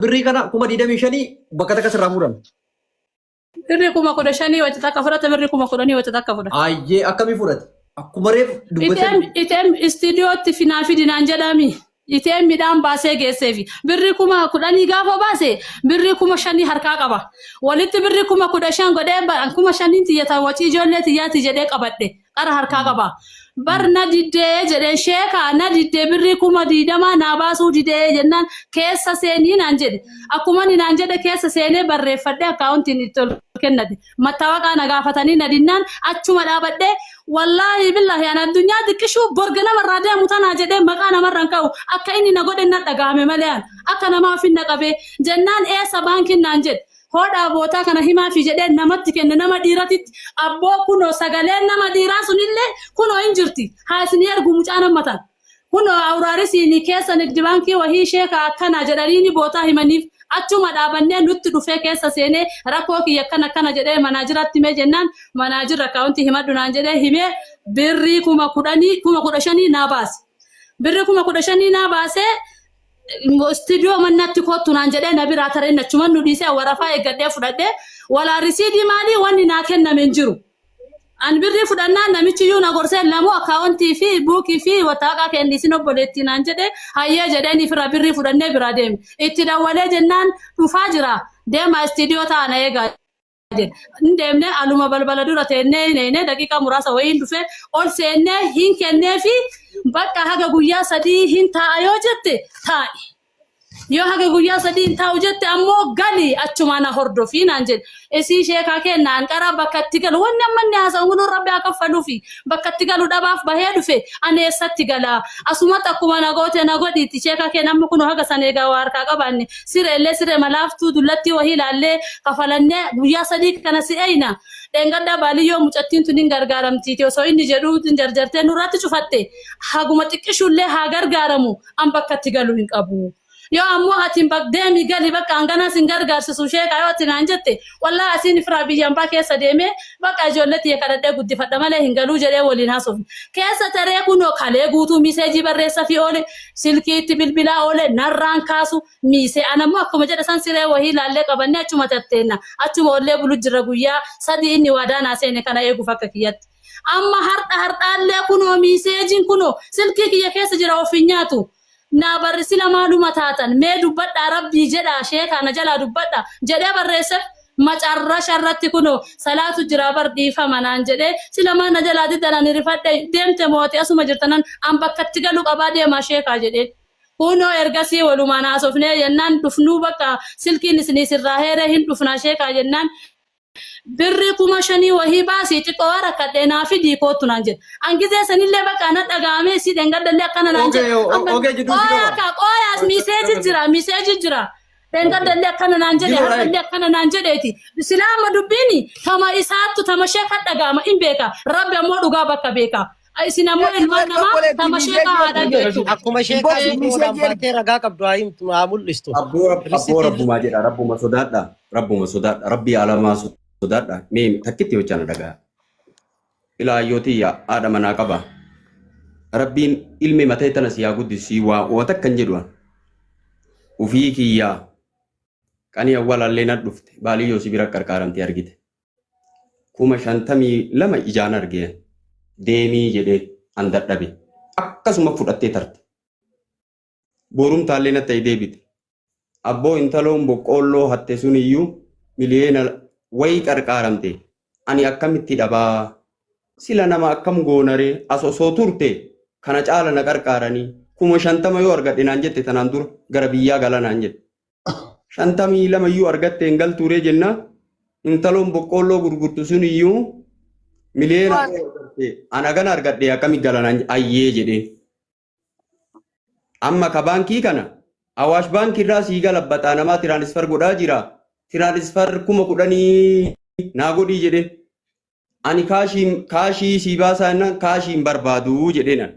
birrii kana 25,000 bakka takka sirraa fuudhan. Birrii 15,000 wajjin takka fudhate birrii 10,000 wajjin takka fudhate. Ayyee akkamii fudhate? Akkuma reef dubbatan. Item istiidiyootti finaa fidinaan jedhami. Item midhaan baasee geesseefi. Birrii 10,000 gaafa baase birrii 5,000 harkaa qaba. Walitti birrii 15,000 godhee 5,000 tiyyata wacii ijoollee tiyyaati jedhee qabadhe. Qara harkaa qaba. Barna diddee jedhee sheeka na diddee birrii 20,000 naa baasuu didee jennaan keessa seenii naan jedhe. Akkuma naan jedhe keessa seenee barreeffadhe akkaawuntiin itti ol kennate. Mattaawaqaa na gaafatanii na dinnaan achuma dhaabadhee wallahi billahi an addunyaa xiqqishuu borga namarraa deemu tanaa jedhee maqaa namarraan ka'u akka inni na godhe na dhagaame malee akka namaa ofin na qabee jennaan eessa baankiin naan jedhe. Hodhaa bootaa kana himaa fi jedhee namatti kenne nama dhiiratitti abboo kunoo sagaleen nama dhiiraa sunillee kunoo hin jirti haa isin ergu mucaa nammatan kunoo awuraarisiin keessa nigdi baankii wahii sheeka akkana jedhanii bootaa himaniif achuma dhaabannee nutti dhufee keessa seenee rakkoo kiyya akkana jedhee manaajiratti mee jennaan manaajirra akkaawuntii himadhu naan jedhee himee birrii 15,000 naa baase birrii 15,000 naa baasee. Studio manatti kootu naan jedhee na biraa tareen achuma nu dhiisee warafaa eeggadhee fudhadhee walaa risiidii maalii wanni naa kenname hin jiru. An birrii fudhannaan namichi iyyuu na gorsee lamoo akkaawuntii fi buukii fi wattaaqaa kenniisin obboleettii naan jedhee hayyee jedheen ifirra birrii fudhannee biraa deeme. Itti dawwalee jennaan dhufaa jira deema studio taana eegaa. Deemnee aluma balbala dura teennee daqiiqaa muraasa wayiin dhufee ol seennee hin kennee fi bakka haga guyyaa 3 hin taa'a yoo jette taa'i. Yoo haga guyyaa 3 hin taa'u jette ammoo gali achumaan hordofii naan jedhe. Isii sheekaa kennaan qara bakka itti galu wanni amma inni haasa'u kun rabbi haa kaffaluufi bakka itti galu dhabaaf bahee dhufe ani eessatti gala asumatti akkuma nagoote nagodhiitti sheekaa kenna amma kun haga san eegaa waa harkaa qabaanne sireellee siree malaaftuu dullatti wahii ilaallee kafalannee guyyaa 3 kana si'eeyna. Dhengaddaa baaliyyoo mucattiin tun hin gargaaramtiiti osoo inni jedhuu jarjartee nurratti cufatte haguma xiqqishuullee haa gargaaramu an bakka itti galu hin qabu. Yoo ammoo atiin deemii gali bakka hanganas hin gargaarsisu sheekaa yoo ati naan jette wallaahi asiin firaa biyyaan baa keessa deemee bakka ijoollee tiyya kadhadhee guddifadha malee hin galuu jedhee waliin haasofne. Keessa taree kunoo kalee guutuu miseejii barreessa fi oole silkiitti bilbilaa oole narraan kaasu miisee anammoo akkuma jedha san siree wahii ilaallee qabannee achuma tatteenna achuma ollee bulu jirra guyyaa 3 inni waadaa naa seene kana eeguuf akka kiyyatti. Amma hardhaallee kunoo miseejiin kunoo silkii kiyya keessa jira ofiin nyaatu. Na barreessi lamaanuma taatan mee dubbadhaa rabbii jedha sheekaa na jalaa dubbadha jedhee barreesseef macarra sharratti kunoo salaatu jira bardhiifama naan jedhee si lamaan na jalaa diddanan rifadhe deemte mootii asuma jirtanan an bakka itti galu qabaa deemaa sheekaa jedhee. Kunoo ergasii walumaan haasofnee jennaan dhufnuu bakka silkiin isinirraa heeree hin dhufnaa sheekaa jennaan. Birrii 5,000 wahii baasii xiqqoo rakkadhee naa fi diikootu naan jedhe. Angizee sanillee bakka na dhagaamee si dhengadallee akkana naan jedhe. Qooyaas miseeji jira. Dhengadallee akkana naan jedhe harkallee akkana naan jedheeti. Silaama dubbiini tama isaattu tama sheeka dhagaama hin beeka. Rabbi ammoo dhugaa bakka beeka. Isin ammoo ilmaan namaa tama sheeka haadha geessu. Akkuma sheekaa ilmuudhaan baatee ragaa qabdu haa mul'istu. Abboo rabbumaa jedha rabbuma sodaadha. Rabbuma sodaadha. Rabbii alamaa sodaadha. Mee takkitti hojjana dhagaa. Ilaayyootii haadha manaa qaba. Rabbiin ilmi matee tana siyaa guddisii waa takka hin jedhu. Ufii kiyyaa qanii awwaalallee na dhufte baaliyyoo si bira qarqaaramtee argite. 52,000 ijaan argee deemii jedhee an dadhabe. Akkasuma fudhattee tarte. Boorumtaallee na ta'e deebite. Abboo intaloon boqqoolloo hatte sun iyyuu miliyeena wayii qarqaaramte. Ani akkamitti dhabaa sila nama akkam goonaree as osoo turte kana caala na qarqaaranii 50,000 yoo argadhe naan jette tanaan dura gara biyyaa gala naan jette. 52 iyyuu argatte hin galtuuree jenna intaloon boqqoolloo gurgurtu sun iyyuu miliyeena ana gana argadhe akkami gala naan ayyee jedheen. Amma ka baankii kana Awaash baankii irraa sii galabbataa namaa tiraanisfar godhaa jira. Tiraanisfar 10,000 naa godhii jedheen. Ani kaashii sii baasaa jennaan kaashii hin barbaadu jedheen.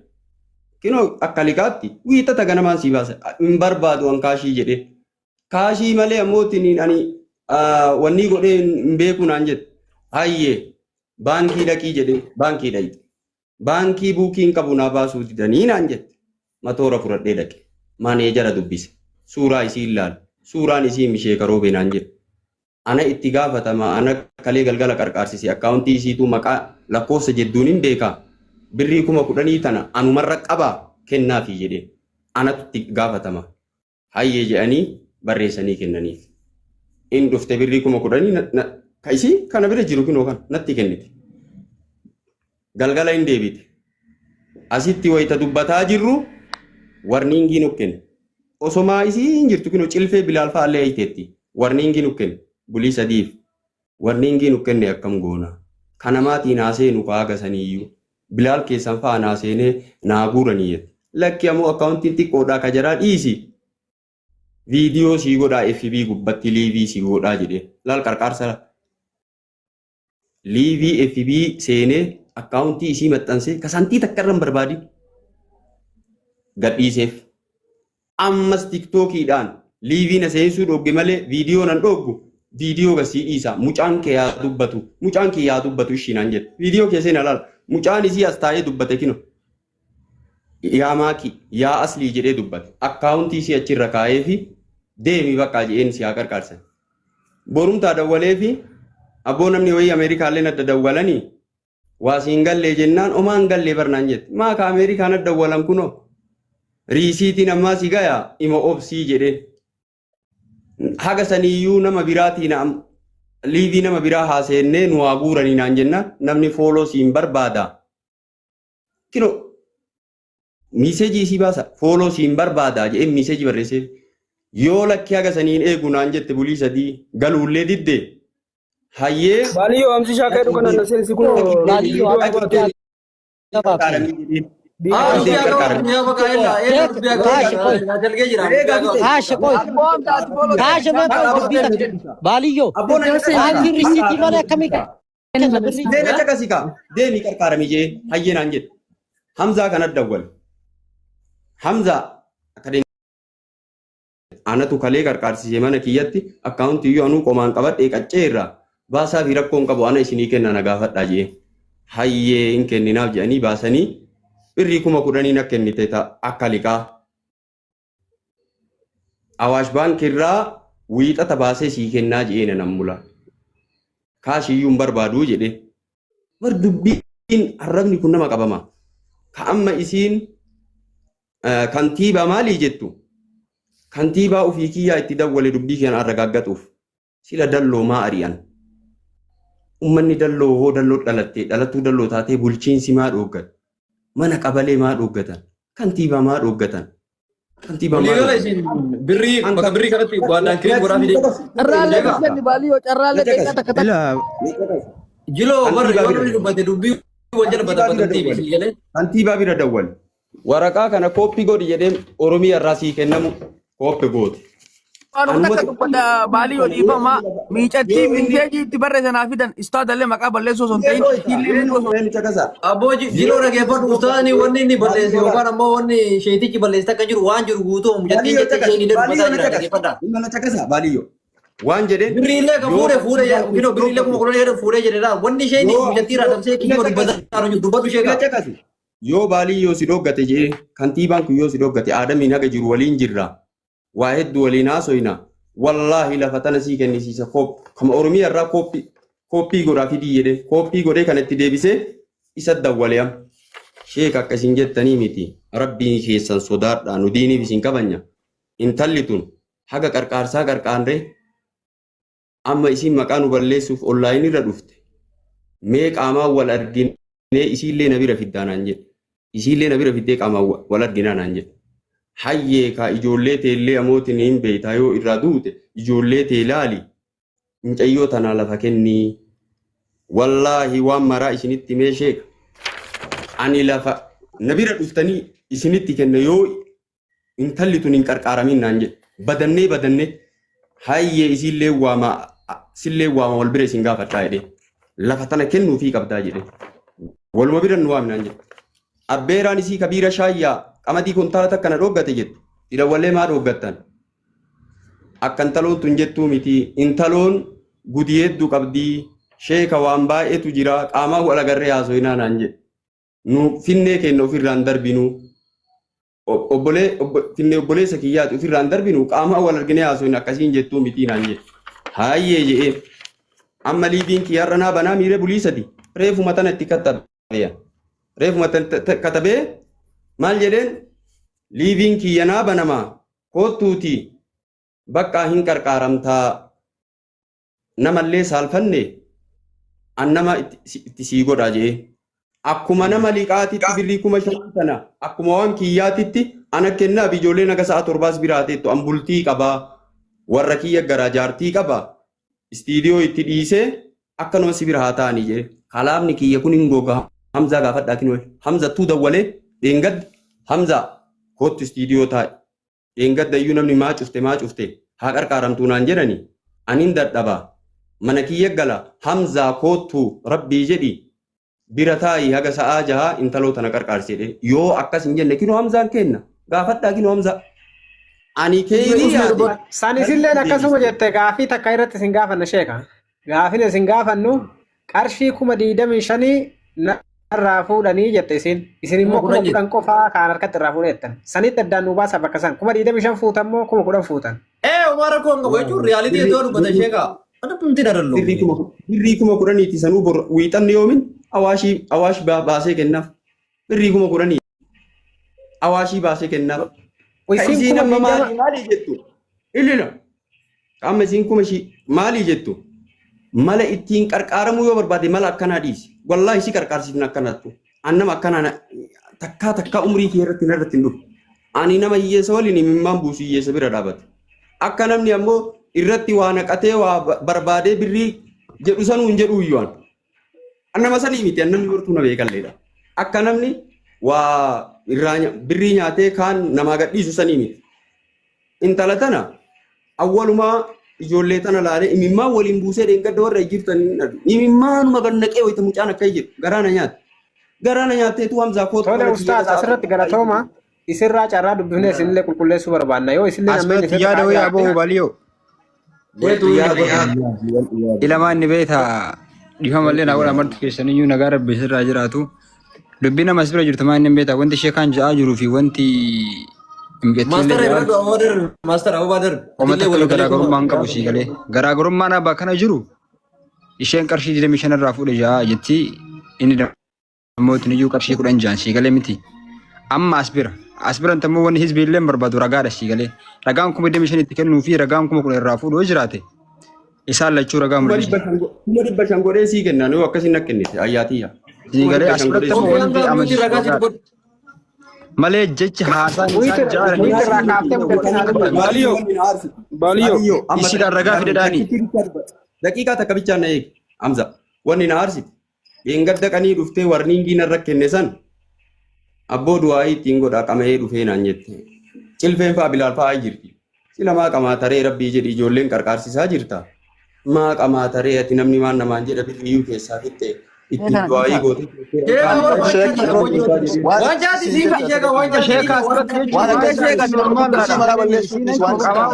Kinoo akka likaatti wiixata ganamaan sii baasa hin barbaadu an kaashii jedheen. Kaashii malee ammootiin ani wanni godhee hin beeku naan jette. Hayyee baankii dhaqii jedheen baankii dhaqi. Baankii buukiin qabu naa baasuu didanii naan jette. Matoora fudhadhee dhaqe. Maaneejara dubbise. Suuraa isii ilaalu. suuraan isii mishee karoo beenaan jedhe. Ana itti gaafatama ana kalee galgala qarqaarsise akkaawuntii isiituu maqaa lakkoofsa jedduun hin beekaa. Birrii 10,000 tana anumarra qabaa kennaafi jedhe. Anatu itti gaafatama. Hayyee jedhanii barreessanii kennaniif. Inni dhufte birrii 10,000 ka isii kana bira jiru kinoo kan natti kennite. Galgala hin deebite. Asitti wayita dubbataa jirru warniingii nu kenne. Osomaa isii hin jirtu kinoo cilfee Bilaal fa'aallee ayiteetti. Warniingii nu kenne. Bulii sadiif. Warniingii nu kenne akkam goona. Kana maatiin haaseenu kaaga saniiyyuu. Bilaal keessan fa'aa naaseenee naa guuranii jette. Lakki ammoo akkaawuntiin xiqqoodhaa ka jaraa dhiisi. Viidiyoo sii godhaa FB gubbatti liivii sii godhaa jedhee. Laal qarqaarsa. Liivii FB seenee akkaawuntii isii maxxansee kasantii takka irra hin barbaadin. Gadhiiseef. Ammas tiktookiidhaan liivii na seensuu dhogge malee viidiyoo nan dhoggu. Viidiyoo gasii dhiisa. Mucaan kee yaa dubbatu. Mucaan kee yaa dubbatu ishiinaan jedhe. Viidiyoo kee seenaa laal. Mucaan isii as taa'ee dubbate kino. Yaa maaki yaa aslii jedhee dubbate. Akkaawuntii isii achirra kaa'ee fi deemi bakka jedheen si haa qarqaarsan. Borumtaa dawwalee fi abboo namni wayii Ameerikaallee adda dawwalanii waasiin gallee jennaan omaan gallee barnaan jette. Maaka Ameerikaan adda dawwalan kunoo riisiitiin ammaa si gayaa ima obsii jedheen. Haga saniyyuu nama biraatiin liivii nama biraa haaseennee nu haa guuranii naan jennaan namni fooloo siin barbaada. Kino miiseejii isii baasa fooloo siin barbaada jedhee miiseejii barreessee yoo lakki haga saniin eegu naan jette bulii sadii galuullee diddee hayyee. Baaliyyoo amsi shaakee dhugan anna seensi kun Baaliyyoo deemi qarqaaramii jee hayyee naan jedhe. Hamzaa kanat dawwal. Hamzaa anatu kalee qarqaarsisee mana kiyyatti akkaawuntii iyyuu anuu qomaan qabadhee qaccee irraa baasaa fi rakkoon qabu ana isinii kenna na gaafadhaa jee. Hayyee hin kenninaaf jedhanii baasanii birrii 10,000 na kennite akka liqaa. Awaash baankii irraa wiixata baasee sii kennaa jedhee nan mula. Kaashiyyuun barbaaduu jedhe. Bar dubbiin arrabni kun nama qabama. Ka amma isiin kantiibaa maalii jettu? Kantiibaa ofii kiyyaa itti dawwale dubbii kana arragaggatuuf. Sila dalloo maa ari'an? Uummanni dalloo hoo dalloo dhalattee dhalattuu dalloo taatee bulchiinsi maa dhooggatan? Mana qabalee maa dhooggatan? Kantiibaa maa dhooggatan? Kantiibaa maa dhooggatan? Birrii bakka birrii kanatti waadaan kiree goraa fide. Carraalee bifni baaliyyoo carraalee keenya takka takka. Jiloo warri warri dubbate dubbii wajjin bata bakkantiibi jedhee. Kantiibaa bira dawwal. Waraqaa kana kooppii godhi jedhee Oromiyaa irraa sii kennamu kooppii goote. Waanuma takka dubbata baaliyyoo dhiifamaa miicattii minteejii itti barreessanaa fidan istaadallee maqaa balleessoo osoo hin ta'in Abboo jiloo dhageeffadhu ustaani wanni inni balleesse yookaan ammoo wanni sheetichi balleesse akka jiru waan jiru guutuu mucattiin jettee isheen illee dubbataa jira dhageeffadhaa. Mana caqasa baaliyyoo. Waan jedheen Birriillee kan fuudhee kinoo birriillee 10,000 fuudhee jedhedha. Wanni isheen mucattii irraa dabsee kiyyoo dubbataa jiru dubbadhu ishee qaba. Yoo baaliyyoo si dhoggate jee kantiibaan kun yoo si dhoggate aadamiin haga jiru waliin jirra. Waa hedduu waliin haasoyna. Wallaahi lafa tana sii kennisiisa kama Oromiyaa irraa kooppii godhaa fidii jedhee kooppii godhee kan itti deebisee isa dawwalee am. Sheek akkasiin jettanii miti. Rabbiin keessan sodaadhaa nu diiniif isin kabanya. Intalli tun haga qarqaarsaa qarqaarree amma isin maqaa nu balleessuuf onlaayinii irra dhufte. Mee qaamaa wal arginee isiillee na bira fiddaa naan jedhe. Isiillee na bira fiddee qaamaa wal arginaa naan jedhe. Hayyee ka ijoollee teellee amootiin hin beektaa yoo irraa duute ijoollee teelaali mucayyoo tanaa lafa kennii. Wallaahi waan maraa isinitti mee sheeka. Ani lafa na bira dhuftanii isinitti kenna yoo intalli tun hin qarqaaramin naan jedhe. Badannee hayyee isillee waama wal bira isin gaafadhaa jedhee. Lafa tana kennuufii qabdaa jedhee. Waluma bira nu waami naan jedhe. Abbeeraan isii kabiira shaayyaa qamadii kuntaala takka na dhooggate jettu. Didawwallee maa dhooggattan? Akka intaloon tun jettuu miti. Intaloon gudii hedduu qabdii. Sheeka waan baay'eetu jira. Qaamaa wal agarree haasoyinaa naan jedhe. Nu finnee kenna ofirraan darbinuu. finne obboleessa kiyyaati ofirraan darbinu qaama wal argine haasofne akkasiin jettuu mitii naan jedhe. Hayyee jedhee amma liiviin kiyyaarra naa banaa miiree buliisati reefuma tana itti kattabeeya. Reefuma katabee maal jedheen liiviin kiyya naa banamaa koottuuti bakka hin qarqaaramtaa namallee saalfanne an nama itti sii godha jedhee. Akkuma nama liqaatitti birrii 5,000 sana akkuma waan kiyyaatitti ana kennaaf ijoolleen akka sa'a 7 biraateettu an bultii qabaa warra kiyya garaa jaartii qabaa istiidiyoo itti dhiisee akkanuma si bira haa ta'anii jedhe kalaamni kiyya kun hin goga Hamzaa gaafadhaa kinoo Hamzattuu dawwalee dheengadda Hamzaa kootu istiidiyoo taa'e dheengadda iyyuu namni maa cufte haa qarqaaramtuu naan jedhani aniin dadhabaa mana kiyya gala Hamzaa kootu rabbii jedhi bira taa'ii haga sa'aa 6 intaloota na qarqaarsedhe yoo akkas hin jenne kinoo Hamzaan kenna gaafadhaa kinoo Hamzaa ani keeyrii yaade sanisilleen akkasuma jette gaafii takka irratti isin gaafanna sheeka gaafin isin gaafannu qarshii 25,000 narraa fuudhanii jette isin immoo 10,000 qofaa kaan harkatti irraa fuudhettan sanitti addaan nu baasa bakka san 25,000 fuutammoo 10,000 fuutan Umar Kongo jechuun realitii yoo dubbata sheeka ana punti darallo birrii 10,000 sanuu wiixanni yoomin awaash baasee kennaaf birrii 10,000 awaashii baasee kennaaf. Isiin amma maali jettu? Illina. Qaama isiin kuma maali jettu? Mala ittiin qarqaaramuu yoo barbaade mala akkanaa dhiisi. Wallaahi si qarqaarsifna akkanaattu. Annama akkanaa takkaa umrii kee irratti hin dhufu. Ani nama hiyyeessa waliin imimmaan buusu hiyyeessa bira dhaabate. Akka namni ammoo irratti waa naqatee waa barbaadee birrii jedhu sanuu hin jedhu iyyuu. Annama sanii miti annamni bartuu na beekalleedha. Akka namni waa birrii nyaatee kaan namaa gadhiisu sanii miti. Intala tana awwalumaa ijoollee tana laalee imimmaan waliin buusee dheengadda warra jirtan imimmaanuma gannaqee wayita mucaan akka jedhu garaana nyaatte. Garaana nyaatteetu Hamzaa kootu. Tole ustaaz asirratti galatooma isirraa carraa dubbifnee isinillee qulqulleessuu barbaanna yoo isinillee namni isin yaada wayii aboo baliyoo. Ilamaan ni beeta dhifamallee naa godha marti keessaniyyuu nagaa rabbi sirraa jiraatu. Dubbii namas bira jirtu maa inni beeta wanti sheekaan ja'aa jiruu fi wanti Master Abubadar Omata kalo garaagarummaan qabu sii galee garaagarummaan abbaa kana jiru isheen qarshii 25 irraa fuudhe ja'a jetti inni namootni iyyuu qarshii 10 ja'an sii galee miti amma asbiran tammoo wanni hizbiillee barbaadu ragaadha sii galee ragaan 25 itti kennuu fi ragaan 10 irraa fuudhu yoo jiraate isaan lachuu ragaa mul'isa godhee sii kennaan yoo akkasiin akka kennite ayyaatiyya sii galee asbiran tammoo wanti amantii malee jecha haasaan isaan jaalani Baliyoo isiidhaan ragaa fidedhaani. Daqiiqaa takka bichaan na eegi Hamza wanni na aarsite dheengadda qanii dhuftee warniingii narra kenne san abboo du'aayii ittiin godhaa qama'ee dhufee naan jette cilfeen fa'aa bilaal fa'aa jirti sila maa qamaataree rabbii jedhi ijoolleen qarqaarsisaa jirta maa qamaataree ati namni maan namaan jedha biyyuu keessaa fitte ittiin du'aayii goote.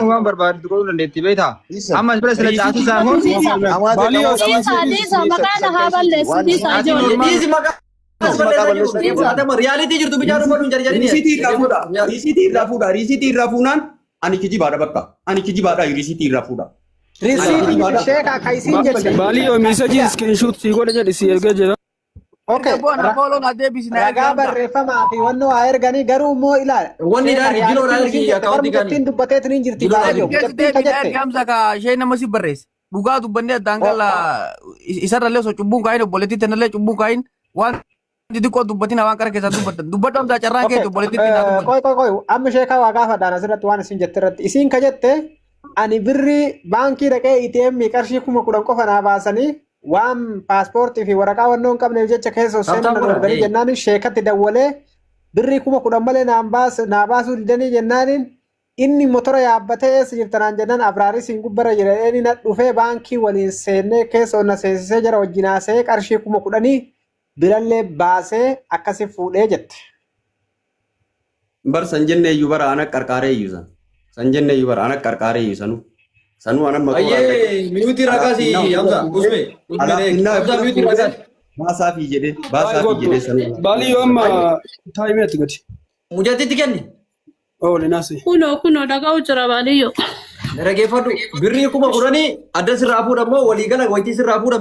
Waan barbaadu godhuu dandeetti beektaa? Amma as bira sila caasii isaa Reality jirtu bicara bodoh jadi. Risiti irraa fuudhaan ani kijibaadha bakka ani kijibaadha risiti irraa fuudha. Risiti sheeka kaisiin jette. Baliyoo meesajii screenshot sii godhe jedhi sii ergee jira. Okay. Ragaa barreeffamaa fi wannoo haa erganii garuu immoo ilaala. Wanni daari jiloo daari akkaawuntii kan dubbateetu ni jirti baay'ee. Gamsa ka ishee nama si barreesse. Dhugaa dubbannee addaan gala isarrallee osoo cubbuun kaayin obboleettii tanallee cubbuun kaayin waan xixiqqoo dubbatina waan qara keessaa dubbatan. Dubbadhu amsaa carraa kee obboleettii naa dubbatan. Qoy amma sheekaa waa gaafadhaan asirratti waan isin jette irratti isiin ka jette ani birrii baankii dhaqee ATM qarshii 10,000 qofa naa baasanii waan paaspoortii fi waraqaa wannoo hin qabneef jecha keessa seenan organii jennaan sheekatti dawwalee birrii 10,000 malee naa baasuu didanii jennaan inni motora yaabbatee eessa jirtanaan jennaan abraaris hin gubbara jedhanii na dhufee baankii waliin seennee keessa onna seensisee jara wajjinaasee qarshii 10,000 birallee baasee akkasi fuudhee jette. Bar san jennee iyyuu bara ana qarqaaree iyyuu san jennee iyyuu bara ana qarqaaree iyyuu sanu anak motor. Aye, minuti ragasi Hamza, Usme. Hamza minuti ragasi. Bahasa fi jede sanu. Baliyoo amma time ati gati. Mujahid tikan ni? Kunoo dhaga'u jira baadiyyo. Dhaggeeffadhu birrii kuma kudhanii adda sirraa fuudhamoo waliigala wayitii sirraa fuudha.